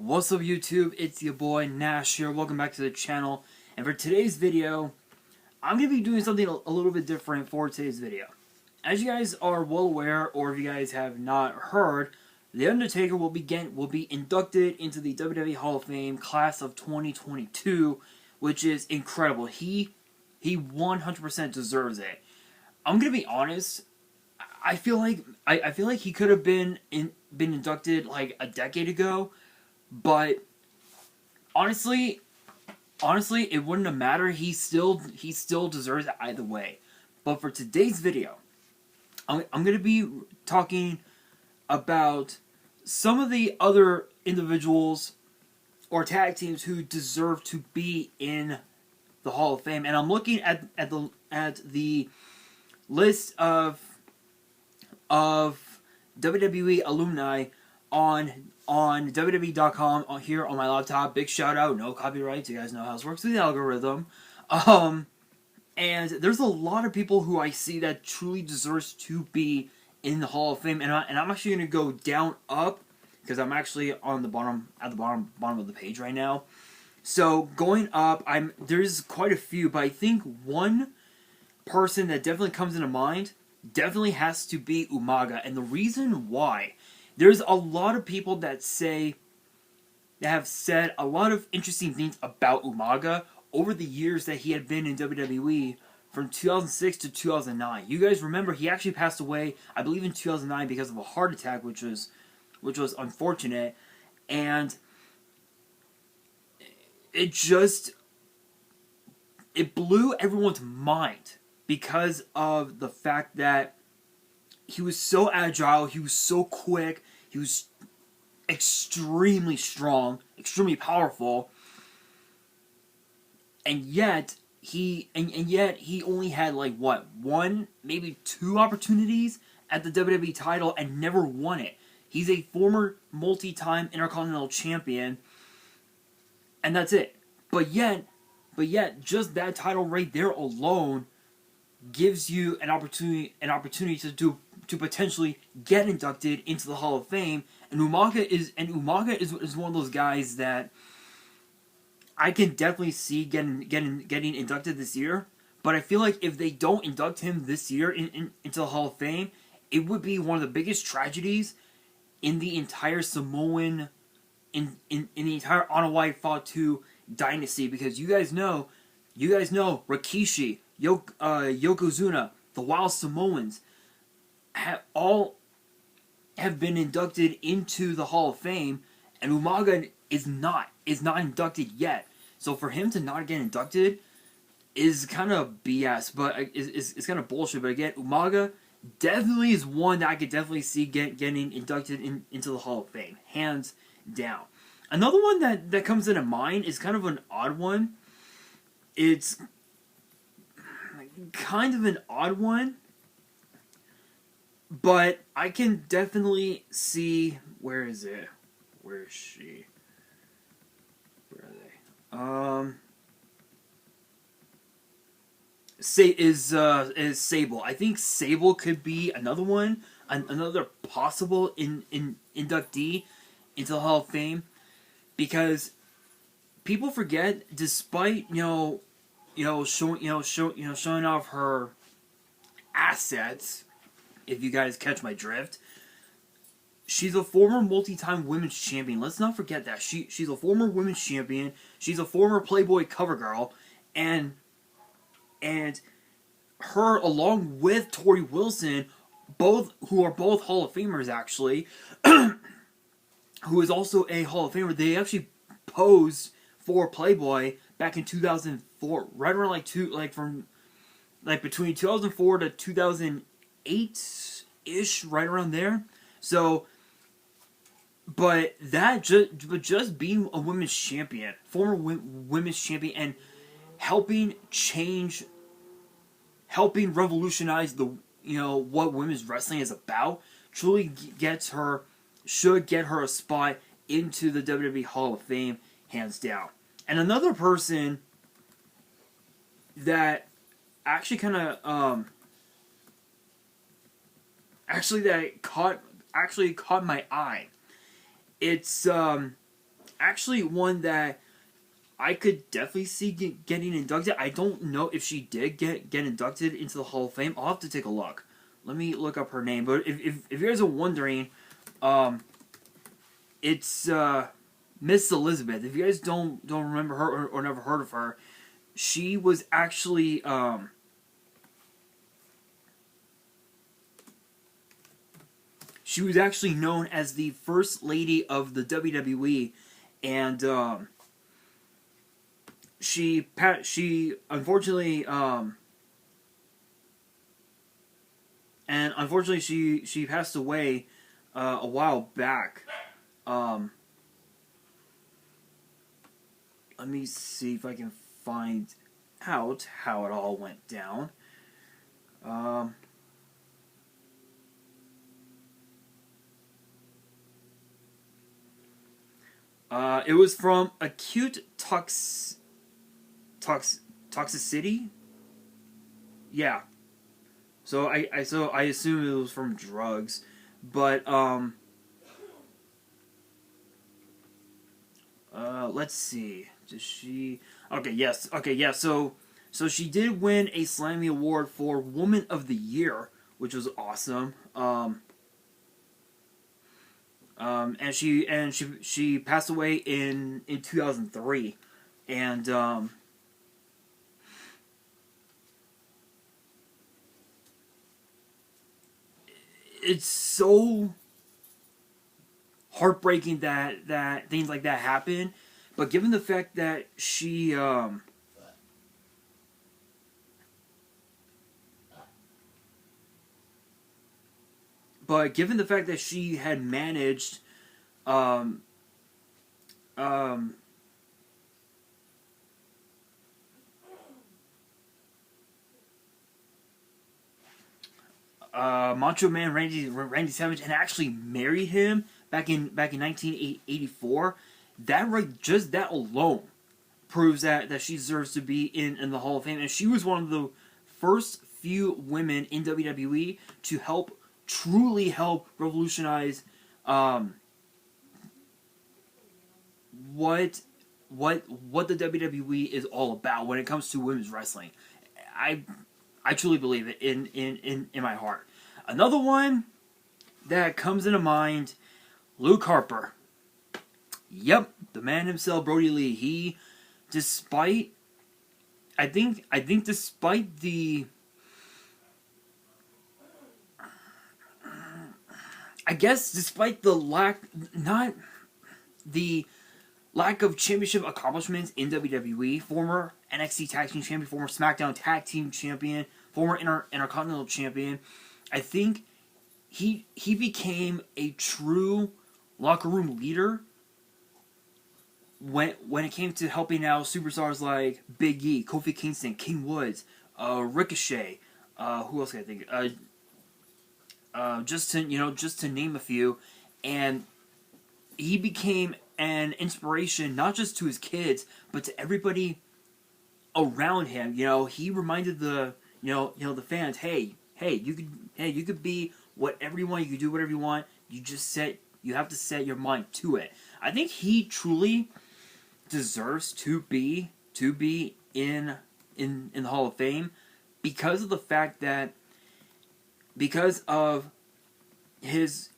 What's up YouTube, it's your boy Nash here, welcome back to the channel, and for today's video, I'm going to be doing something a little bit different for today's video. As you guys are well aware, or if you guys have not heard, the Undertaker will be inducted into the WWE Hall of Fame class of 2022, which is incredible. He 100% deserves it. I'm going to be honest, I feel like he could have been inducted like a decade ago. But honestly, it wouldn't have mattered. He still deserves it either way. But for today's video, I'm going to be talking about some of the other individuals or tag teams who deserve to be in the Hall of Fame, and I'm looking at the list of WWE alumni on WWE.com here on my laptop. Big shout out, no copyrights. You guys know how this works with the algorithm. And there's a lot of people who I see that truly deserves to be in the Hall of Fame, and I'm actually going to go down up because I'm actually on the bottom of the page right now. So going up, there's quite a few, but I think one person that definitely comes into mind definitely has to be Umaga, and the reason why. There's a lot of people that have said a lot of interesting things about Umaga over the years that he had been in WWE from 2006 to 2009. You guys remember he actually passed away, I believe, in 2009 because of a heart attack, which was unfortunate, and it blew everyone's mind because of the fact that he was so agile, he was so quick, he was extremely strong, extremely powerful, and yet he only had like one, maybe two opportunities at the WWE title and never won it. He's a former multi-time Intercontinental Champion, and that's it. But yet, just that title right there alone gives you an opportunity to potentially get inducted into the Hall of Fame, and Umaga is one of those guys that I can definitely see getting inducted this year. But I feel like if they don't induct him this year into the Hall of Fame, it would be one of the biggest tragedies in the entire Samoan in the entire Anoa'i Fatu dynasty, because you guys know Rikishi, Yokozuna, the Wild Samoans have been inducted into the Hall of Fame, and Umaga is not inducted yet. So for him to not get inducted is kind of BS, but it's kind of bullshit. But again, Umaga definitely is one that I could definitely see getting inducted into the Hall of Fame, hands down. Another one that comes into mind is kind of an odd one. It's kind of an odd one, but I can definitely see, where is it? Where is she? Where are they? Is Sable. I think Sable could be another one, another possible inductee into the Hall of Fame, because people forget, despite showing off her assets, if you guys catch my drift, she's a former multi-time women's champion. Let's not forget that. She's a former women's champion. She's a former Playboy cover girl, and her, along with Tori Wilson, who are both Hall of Famers actually, who is also a Hall of Famer, they actually posed for Playboy back in 2004, right around between 2004 to 2008-ish, right around there. So, but just being a women's champion, former women's champion, and helping revolutionize what women's wrestling is about, truly should get her a spot into the WWE Hall of Fame, hands down. And another person that actually kind of caught my eye, it's actually one that I could definitely see getting inducted. I don't know if she did get inducted into the Hall of Fame. I'll have to take a look. Let me look up her name. But if you guys are wondering, it's Miss Elizabeth. If you guys don't remember her or never heard of her, she was actually known as the First Lady of the WWE, and she unfortunately she passed away a while back. Let me see if I can find out how it all went down. It was from acute toxicity. Yeah. So I assume it was from drugs, but let's see. Does she? Okay, yes. Okay, yeah. So she did win a Slammy Award for Woman of the Year, which was awesome. And she passed away in 2003, and it's so heartbreaking that things like that happen. But given the fact that she had managed Macho Man Randy Savage and actually married him back in 1984, just that alone proves that she deserves to be in the Hall of Fame. And she was one of the first few women in WWE to truly help revolutionize what the WWE is all about when it comes to women's wrestling. I truly believe it in my heart. Another one that comes into mind, Luke Harper. Yep, the man himself, Brody Lee. He, despite the lack of championship accomplishments in WWE, former NXT Tag Team Champion, former SmackDown Tag Team Champion, former Intercontinental Champion, I think he became a true locker room leader when it came to helping out superstars like Big E, Kofi Kingston, King Woods, Ricochet, who else can I think? Just to name a few, and he became an inspiration not just to his kids but to everybody around him. He reminded the fans, hey, you could be whatever you want, you could do whatever you want. You have to set your mind to it. I think he truly deserves to be in the Hall of Fame because of the fact that because of his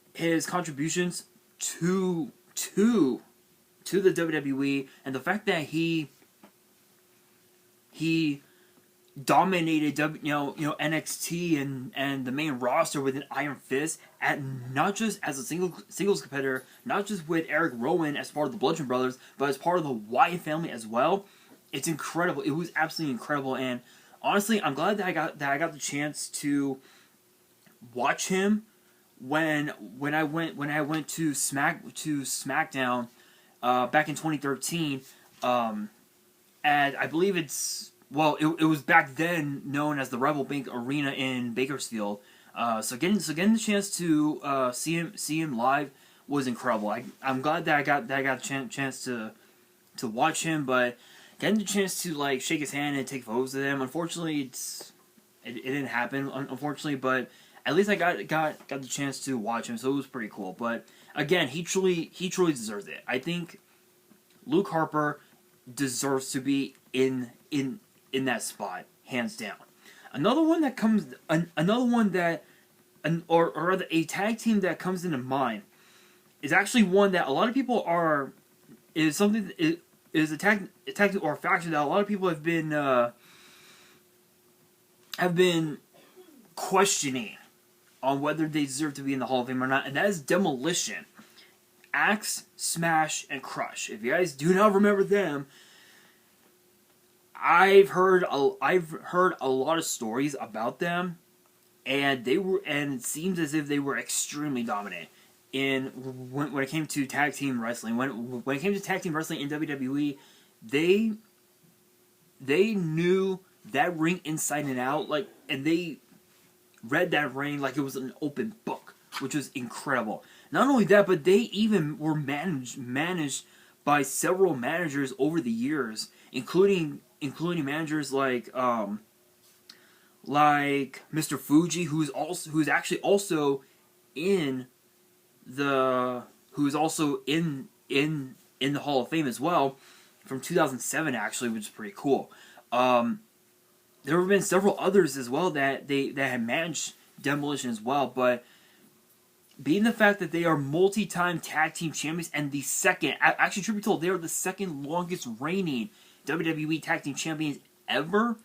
contributions to the WWE and the fact that he dominated NXT and the main roster with an iron fist, at not just as a singles competitor, not just with Eric Rowan as part of the Bludgeon Brothers, but as part of the Wyatt family as well. It's incredible. It was absolutely incredible, and honestly, I'm glad that I got the chance to watch him when I went to SmackDown back in 2013, and I believe it was back then known as the Rebel Bank Arena in Bakersfield. So getting the chance to see him live was incredible. I'm glad that I got a chance to watch him, but getting the chance to shake his hand and take photos with him, unfortunately, it didn't happen. Unfortunately, but at least I got the chance to watch him, so it was pretty cool. But again, he truly deserves it. I think Luke Harper deserves to be in that spot, hands down. Another one that comes, another one that, or rather a tag team that comes into mind is actually one that a lot of people is a tag team or a faction that a lot of people have been questioning on whether they deserve to be in the Hall of Fame or not, and that is Demolition. Axe, Smash, and Crush. If you guys do not remember them, I've heard a lot of stories about them, and it seems as if they were extremely dominant when it came to tag team wrestling. When it came to tag team wrestling in WWE, they knew that ring inside and out, and they read that ring like it was an open book, which was incredible. Not only that, but they even were managed by several managers over the years, including managers like Mr. Fuji, who's actually also in the Hall of Fame as well, from 2007 actually, which is pretty cool. There have been several others as well that had managed Demolition as well, but being the fact that they are multi-time tag team champions and the second, actually truth be told, they are the second longest reigning WWE tag team champions ever,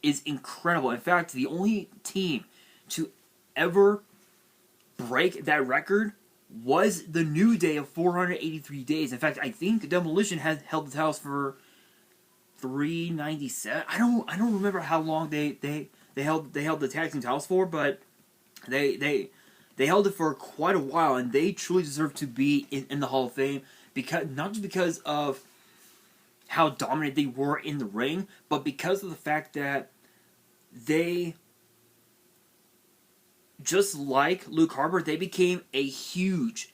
is incredible. In fact, the only team to ever break that record was the New Day of 483 days. In fact, I think Demolition has held the titles for 397. I don't remember how long they held the tag team titles for, but they held it for quite a while, and they truly deserve to be in the Hall of Fame, because not just because of how dominant they were in the ring, but because of the fact that they, just like Luke Harper, they became a huge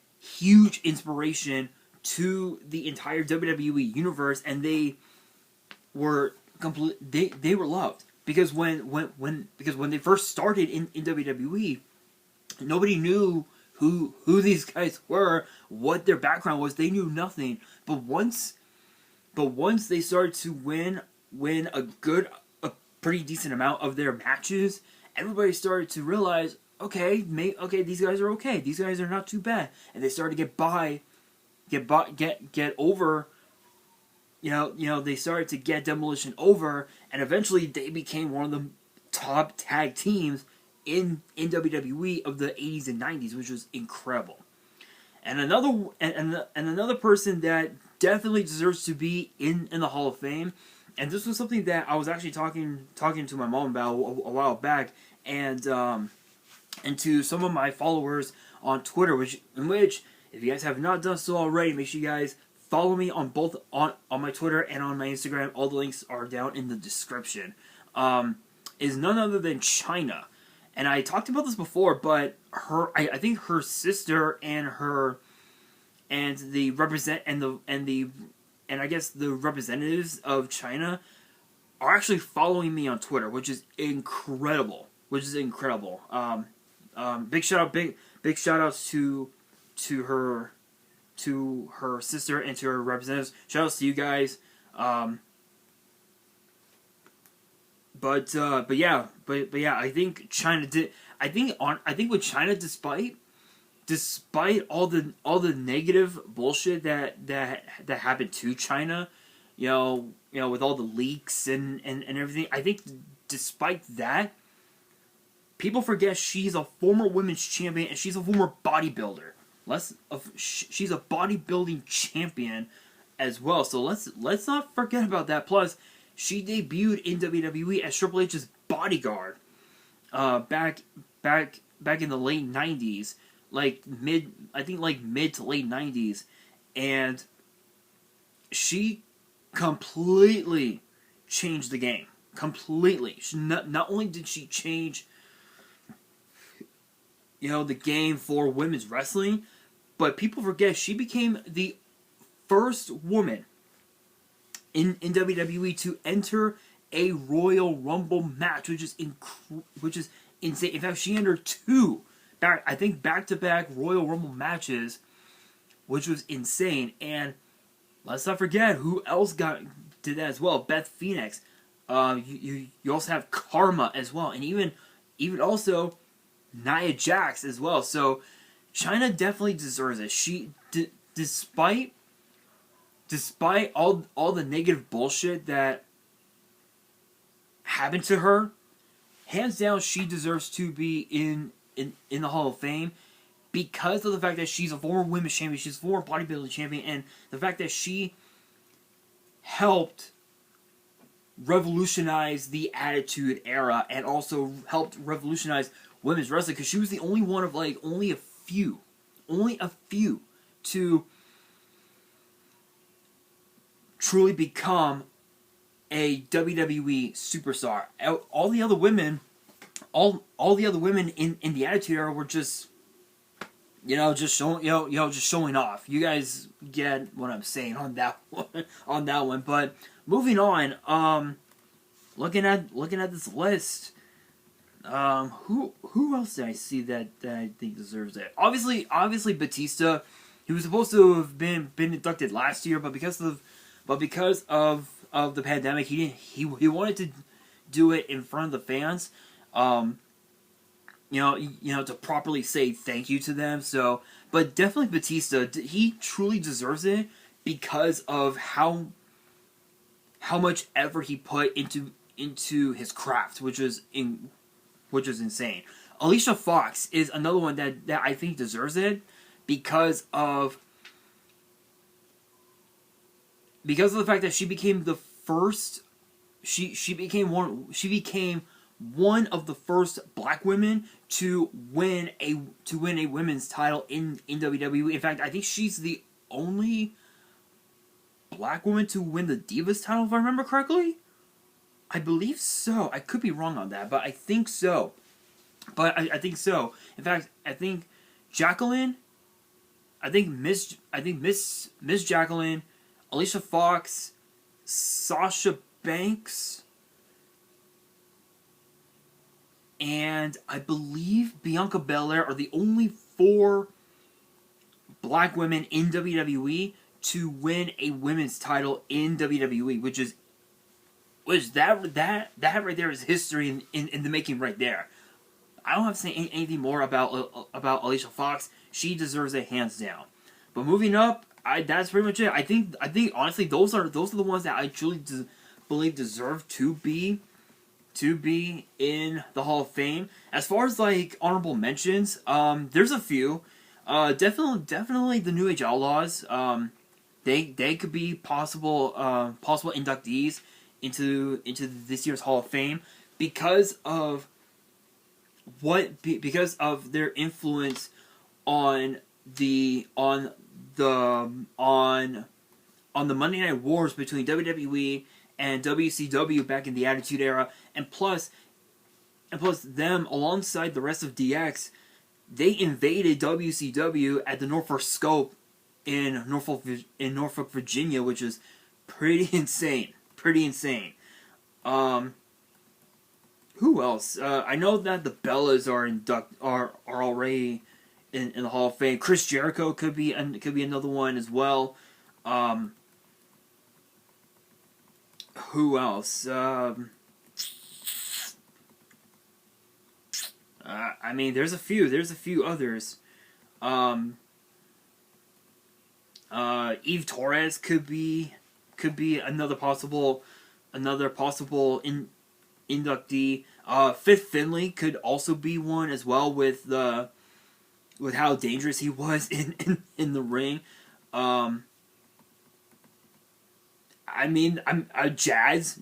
inspiration to the entire WWE universe, and they were they were loved, because when they first started in WWE, nobody knew who these guys were, what their background was. They knew nothing. But once they started to win a pretty decent amount of their matches, everybody started to realize, okay, these guys are okay. These guys are not too bad, and they started to get over. They started to get Demolition over, and eventually they became one of the top tag teams in WWE of the 80s and 90s, which was incredible. And another person that definitely deserves to be in the Hall of Fame, and this was something that I was actually talking to my mom about a while back, and to some of my followers on Twitter, which if you guys have not done so already, make sure you guys follow me on both on my Twitter and on my Instagram. All the links are down in the description. Is none other than Chyna. And I talked about this before, but I think her sister and the representatives of Chyna are actually following me on Twitter, which is incredible. Big shout outs to her sister and to her representatives. Shout outs to you guys. But yeah, I think Chyna did. I think with Chyna, despite all the negative bullshit that happened to Chyna, with all the leaks and everything, I think despite that, people forget she's a former women's champion and she's a former bodybuilder. She's a bodybuilding champion as well. So let's not forget about that. Plus, she debuted in WWE as Triple H's bodyguard back in the late 90s, mid to late 90s, and she completely changed the game. Completely. Not only did she change the game for women's wrestling, but people forget she became the first woman in WWE to enter a Royal Rumble match, which is insane. In fact, she entered back-to-back Royal Rumble matches, which was insane. And let's not forget who else did that as well. Beth Phoenix. You also have Karma as well, and even also Nia Jax as well. So China definitely deserves it. Despite all the negative bullshit that happened to her, hands down, she deserves to be in the Hall of Fame because of the fact that she's a former women's champion, she's a former bodybuilding champion, and the fact that she helped revolutionize the Attitude Era and also helped revolutionize women's wrestling because she was the only one of like only a few to truly become a WWE superstar. All the other women, all the other women in the Attitude Era were just, just showing off. You guys get what I'm saying on that one. But moving on, looking at this list, who else did I see that I think deserves it? Obviously Batista. He was supposed to have been inducted last year, but because of the pandemic, he wanted to do it in front of the fans. To properly say thank you to them. So, but definitely Batista, he truly deserves it because of how much effort he put into his craft, which is insane. Alicia Fox is another one that I think deserves it because of the fact that she became the first. She became one of the first black women to win a women's title in WWE. In fact, I think she's the only black woman to win the Divas title, if I remember correctly. I believe so. I could be wrong on that, but I think so. I think so. In fact, I think Jacqueline. I think Miss Jacqueline, Alicia Fox, Sasha Banks, and I believe Bianca Belair are the only 4 black women in WWE to win a women's title in WWE, which that right there is history in the making right there. I don't have to say anything more about Alicia Fox. She deserves it hands down. But moving up, that's pretty much it. I think honestly those are the ones that I truly believe deserve to be in the Hall of Fame. As far as like honorable mentions, there's a few. Definitely the New Age Outlaws. They could be possible inductees into this year's Hall of Fame because of their influence on the Monday Night Wars between WWE and WCW back in the Attitude Era, and plus them alongside the rest of DX, they invaded WCW at the Norfolk Scope in Norfolk, Virginia, which is pretty insane. Who else? I know that the Bellas are already in the Hall of Fame. Chris Jericho could be another one as well. Who else? I mean, there's a few others. Eve Torres could be another possible inductee. Fifth Finlay could also be one as well with how dangerous he was in the ring. I mean, Jazz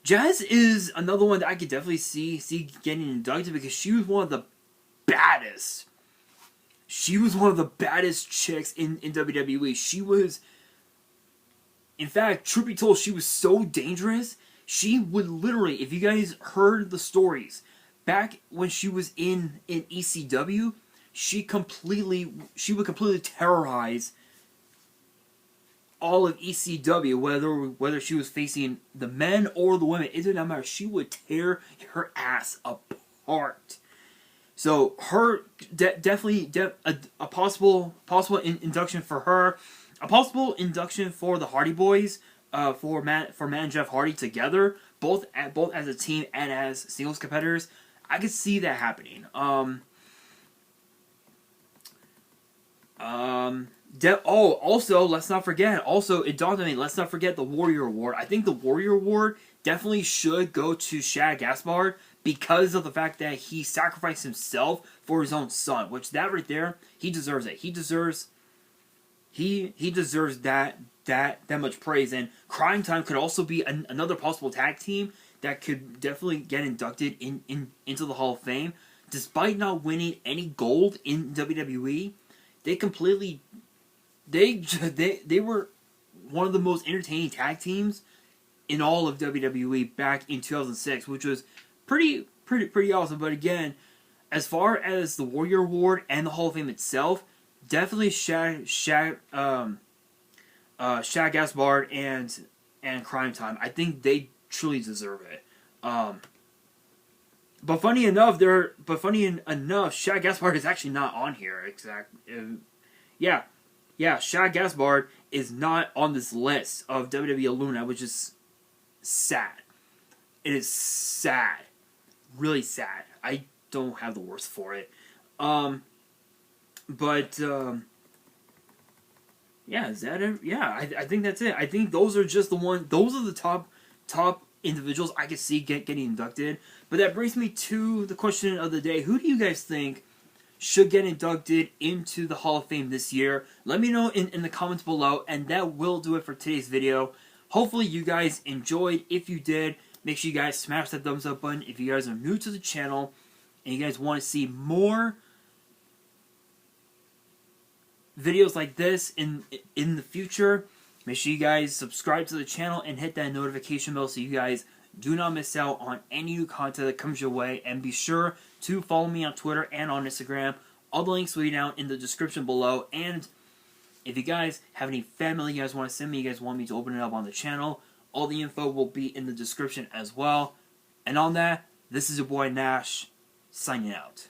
is another one that I could definitely see getting inducted because she was one of the baddest. She was one of the baddest chicks in WWE. She was, in fact, truth be told, she was so dangerous. She would literally, if you guys heard the stories, back when she was in ECW, she would completely terrorize all of ECW, whether she was facing the men or the women. It did not matter. She would tear her ass apart. So her definitely a possible induction for her. a possible induction for the Hardy Boys, for Matt and Jeff Hardy together, both as a team and as singles competitors. I could see that happening. Also, let's not forget. Also, it dawned on me. Let's not forget the Warrior Award. I think the Warrior Award definitely should go to Shad Gaspard because of the fact that he sacrificed himself for his own son. Which that right there, he deserves it. He deserves that much praise. And Crime Time could also be another possible tag team that could definitely get inducted into the Hall of Fame. Despite not winning any gold in WWE, they were one of the most entertaining tag teams in all of WWE back in 2006, which was pretty awesome. But again, as far as the Warrior Award and the Hall of Fame itself, definitely Shad Gaspard and Crime Time. I think they truly deserve it. But funny enough, Shad Gaspard is actually not on here. Yeah, Shad Gaspard is not on this list of WWE alumni, which is sad. It is sad. Really sad. I don't have the words for it. Yeah, is that it? Yeah, I think that's it. I think those are just those are the top individuals I could see getting inducted. But that brings me to the question of the day. Who do you guys think should get inducted into the Hall of Fame this year? Let me know in the comments below, and that will do it for today's video. Hopefully you guys enjoyed. If you did, make sure you guys smash that thumbs up button. If you guys are new to the channel and you guys want to see more videos like this in the future, make sure you guys subscribe to the channel and hit that notification bell so you guys do not miss out on any new content that comes your way. And be sure to follow me on Twitter and on Instagram. All the links will be down in the description below. And if you guys have any family you guys want to send me, you guys want me to open it up on the channel, all the info will be in the description as well. And on that, this is your boy Nash, signing out.